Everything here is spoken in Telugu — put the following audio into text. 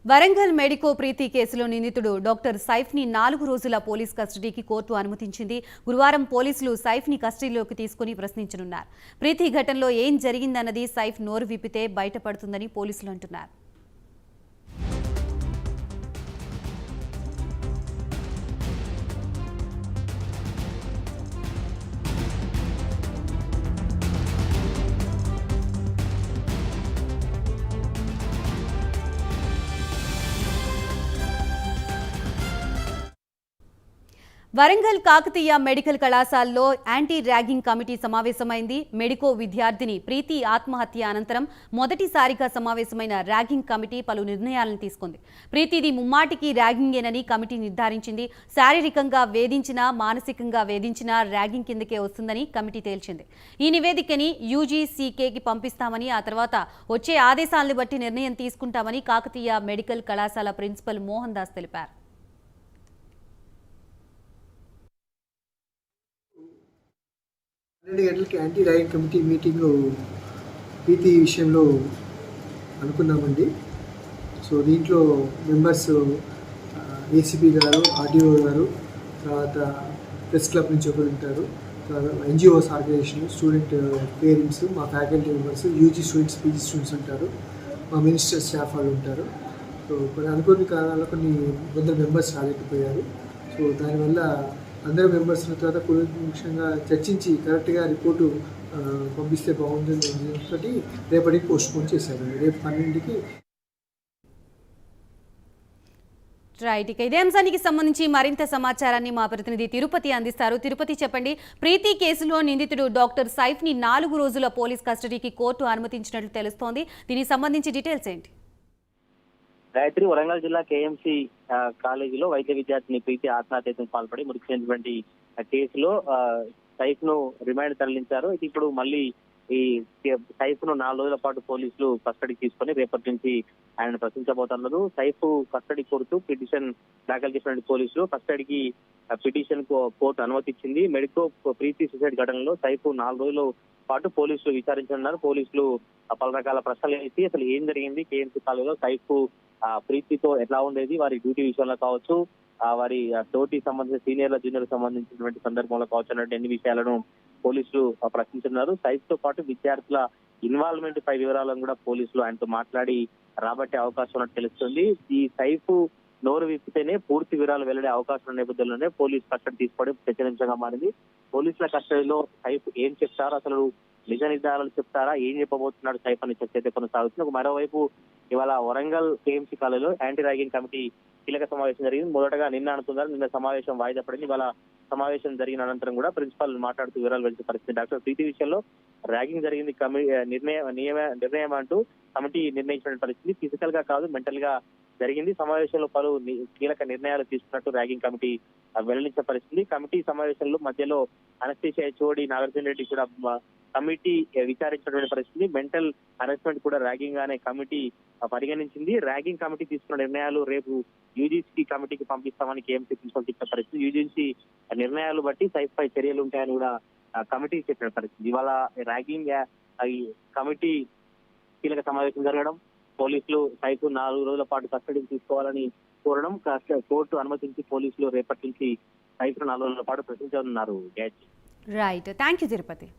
వరంగల్ మెడికో ప్రీతి కేసులో నిందితుడు డాక్టర్ సైఫ్ని 4 రోజుల పోలీస్ కస్టడీకి కోర్టు అనుమతించింది. గురువారం పోలీసులు సైఫ్ని కస్టడీలోకి తీసుకుని ప్రశ్నించనున్నారు. ప్రీతి ఘటనలో ఏం జరిగిందన్నది సైఫ్ నోరు విప్పితే బయటపడుతుందని పోలీసులు అంటున్నారు. వరంగల్ కాకతీయ మెడికల్ కళాశాలలో యాంటీ ర్యాగింగ్ కమిటీ సమావేశమైంది. మెడికో విద్యార్థిని ప్రీతి ఆత్మహత్య అనంతరం మొదటిసారిగా సమావేశమైన ర్యాగింగ్ కమిటీ పలు నిర్ణయాలను తీసుకుంది. ప్రీతిది ముమ్మాటికి ర్యాగింగేనని కమిటీ నిర్ధారించింది. శారీరకంగా వేధించినా మానసికంగా వేధించినా ర్యాగింగ్ కిందకే వస్తుందని కమిటీ తేల్చింది. ఈ నివేదికని యూజీసీకేకి పంపిస్తామని, ఆ తర్వాత వచ్చే ఆదేశాలను బట్టి నిర్ణయం తీసుకుంటామని కాకతీయ మెడికల్ కళాశాల ప్రిన్సిపల్ మోహన్ దాస్ తెలిపారు. 12 గంటలకి యాంటీ ర్యాగింగ్ కమిటీ మీటింగ్లో ప్రీతి విషయంలో అనుకున్నామండి. సో దీంట్లో మెంబర్స్ ఏసీపీ గారు, ఆర్డీఓ గారు, తర్వాత ప్రెస్ క్లబ్ నుంచి ఒకరు ఉంటారు, తర్వాత ఎన్జిఓస్ ఆర్గనైజేషన్, స్టూడెంట్ పేరెంట్స్, మా faculty members, UG students, PG students ఉంటారు, మా మినిస్టర్ స్టాఫ్ వాళ్ళు ఉంటారు. సో కొన్ని అనుకోని కారణాల్లో కొన్ని వందల మెంబర్స్ రాలేకపోయారు. సో దానివల్ల అందరూ మెంబర్స్ తర్వాత కూలంకషంగా చర్చించి కరెక్ట్గా రిపోర్టు పంపిస్తే బాగుంటుంది అని రేపటికి పోస్ట్పోన్ చేశారు. రేపు 12కి. రైట్. ఇక ఇదే అంశానికి సంబంధించి మరింత సమాచారాన్ని మా ప్రతినిధి తిరుపతి అందిస్తారు. తిరుపతి, చెప్పండి. ప్రీతి కేసులో నిందితుడు డాక్టర్ సైఫ్ని 4 రోజుల పోలీస్ కస్టడీకి కోర్టు అనుమతించినట్లు తెలుస్తోంది. దీనికి సంబంధించి డీటెయిల్స్ ఏంటి? గాయత్రి, వరంగల్ జిల్లా కేఎంసీ కాలేజీలో వైద్య విద్యార్థిని ప్రీతి ఆత్మహత్యకు పాల్పడి మృతి చెందినటువంటి కేసులో సైఫ్ ను రిమాండ్ తరలించారు. ఇప్పుడు మళ్ళీ ఈ సైఫ్ ను 4 రోజుల పాటు పోలీసులు కస్టడీకి తీసుకొని రేపటి నుంచి ఆయన ప్రశ్నించబోతున్నారు. సైఫ్ కస్టడీ కోరుతూ పిటిషన్ దాఖలు చేసినటువంటి పోలీసులు కస్టడీకి పిటిషన్ కోర్టు అనుమతిచ్చింది. మెడికో ప్రీతి సూసైడ్ ఘటనలో సైఫ్ 4 రోజుల పాటు పోలీసులు విచారించనున్నారు. పోలీసులు పలు రకాల ప్రశ్నలు వేసి అసలు ఏం జరిగింది, కేఎంసీ కాలేజీలో సైఫ్ ప్రీతితో ఎట్లా ఉండేది, వారి డ్యూటీ విషయంలో కావచ్చు, వారి తోటి సంబంధించిన సీనియర్ల జూనియర్ సంబంధించినటువంటి సందర్భంలో కావచ్చు అన్నట్టు అన్ని విషయాలను పోలీసులు ప్రశ్నించున్నారు. సైఫ్ తో పాటు విద్యార్థుల ఇన్వాల్వ్మెంట్ పై వివరాలను కూడా పోలీసులు ఆయనతో మాట్లాడి రాబట్టే అవకాశం ఉన్నట్టు తెలుస్తుంది. ఈ సైఫ్ నోరు విప్పితేనే పూర్తి వివరాలు వెల్లడే అవకాశం ఉన్న నేపథ్యంలోనే పోలీసు కస్టడీ తీసుకోవడం చర్చనీయాంశంగా మారింది. పోలీసుల కస్టడీలో సైఫ్ ఏం చెప్తారో, అసలు నిజ నిర్ధారాలు చెప్తారా, ఏం చెప్పబోతున్నాడు సైఫ్ అని చర్చ అయితే కొనసాగుతుంది. మరోవైపు ఇవాళ వరంగల్ కేఎంసీ కాలేజీలో యాంటీ ర్యాగింగ్ కమిటీ కీలక సమావేశం జరిగింది. మొదటగా నిన్న అనుకున్నారు, నిన్న సమావేశం వాయిదా పడింది. ఇవాళ సమావేశం జరిగిన అనంతరం కూడా ప్రిన్సిపల్ మాట్లాడుతూ వివరాలు వెళ్తే పరిస్థితి. డాక్టర్ ప్రీతి విషయంలో ర్యాగింగ్ జరిగింది నిర్ణయం అంటూ కమిటీ నిర్ణయించిన పరిస్థితి. ఫిజికల్ గా కాదు, మెంటల్ గా జరిగింది. సమావేశంలో పలు కీలక నిర్ణయాలు తీసుకున్నట్టు ర్యాగింగ్ కమిటీ వెల్లడించిన పరిస్థితి. కమిటీ సమావేశంలో మధ్యలో అనస్థీషియా హెచ్ఓడి నాగార్జున రెడ్డి కూడా కమిటీ విచారించినటువంటి పరిస్థితి. మెంటల్ హెరాస్మెంట్ కూడా ర్యాగింగ్ అనే కమిటీ పరిగణించింది. ర్యాగింగ్ కమిటీ తీసుకున్న నిర్ణయాలు రేపు యూజీసీ కమిటీకి పంపిస్తామని కేఎంసీ ప్రిన్సిపల్ చెప్పిన పరిస్థితి. యూజీసీ నిర్ణయాలు బట్టి సైఫ్ పై చర్యలు ఉంటాయని కూడా కమిటీ చెప్పిన పరిస్థితి. ఇవాళ ర్యాగింగ్ కమిటీ కీలక సమావేశం జరగడం, పోలీసులు సైఫ్ 4 రోజుల పాటు కస్టడీకి తీసుకోవాలని కోరడం, కోర్టు అనుమతించి పోలీసులు రేపటి నుంచి సైఫ్ 4 రోజుల పాటు ప్రశ్నించనున్నారు. రైట్. Thank you Tirupati.